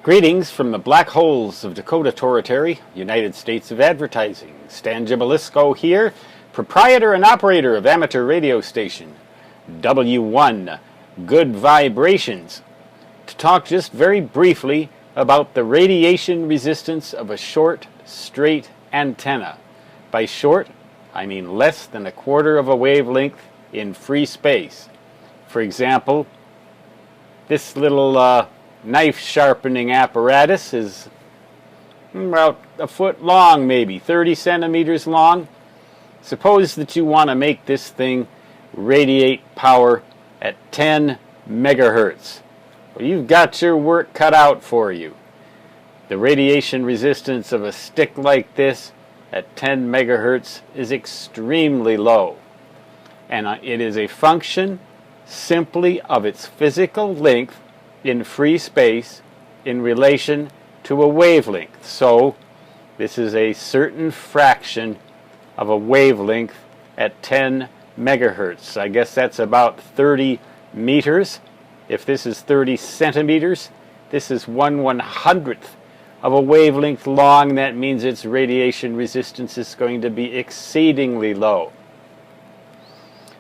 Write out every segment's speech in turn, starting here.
Greetings from the black holes of Dakota Territory, United States of Advertising. Stan Gibilisco here, proprietor and operator of amateur radio station W1 Good Vibrations, to talk just very briefly about the radiation resistance of a short, straight antenna. By short, I mean less than a quarter of a wavelength in free space. For example, this little knife sharpening apparatus is about a foot long, maybe 30 centimeters long. Suppose that you want to make this thing radiate power at 10 megahertz. Well, you've got your work cut out for you. The radiation resistance of a stick like this at 10 megahertz is extremely low, and it is a function simply of its physical length in free space in relation to a wavelength. So this is a certain fraction of a wavelength at 10 megahertz. I guess that's about 30 meters. If this is 30 centimeters, this is 1/100th of a wavelength long. That means its radiation resistance is going to be exceedingly low.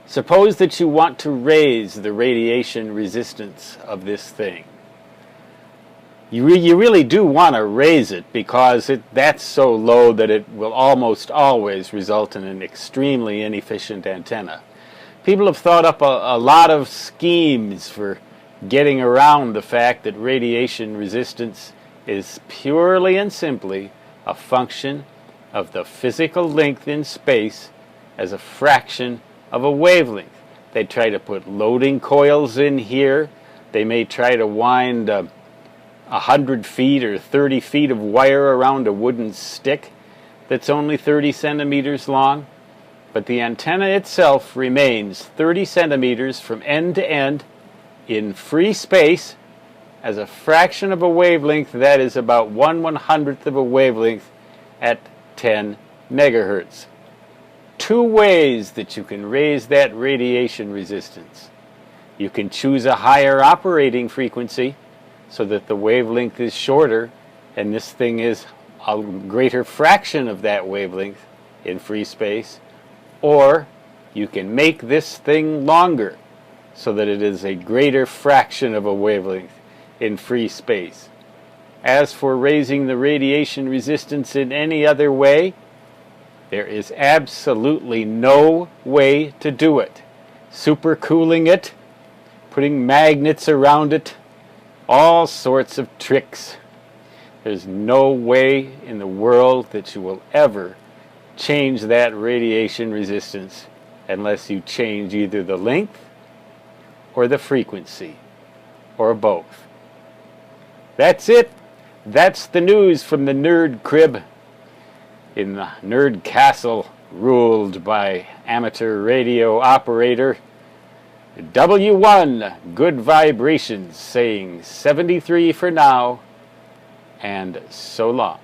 Suppose that you want to raise the radiation resistance of this thing. You really do want to raise it because that's so low that it will almost always result in an extremely inefficient antenna. People have thought up a lot of schemes for getting around the fact that radiation resistance is purely and simply a function of the physical length in space as a fraction of a wavelength. They try to put loading coils in here. They may try to wind 100 feet or 30 feet of wire around a wooden stick that's only 30 centimeters long. But the antenna itself remains 30 centimeters from end to end in free space as a fraction of a wavelength that is about 1/100th of a wavelength at 10 megahertz. Two ways that you can raise that radiation resistance. You can choose a higher operating frequency so that the wavelength is shorter and this thing is a greater fraction of that wavelength in free space, or you can make this thing longer so that it is a greater fraction of a wavelength in free space. As for raising the radiation resistance in any other way, there is absolutely no way to do it. Supercooling it, putting magnets around it, all sorts of tricks. There's no way in the world that you will ever change that radiation resistance unless you change either the length or the frequency, or both. That's it. That's the news from the Nerd Crib in the Nerd Castle, ruled by amateur radio operator W1 Good Vibrations, saying 73 for now, and so long.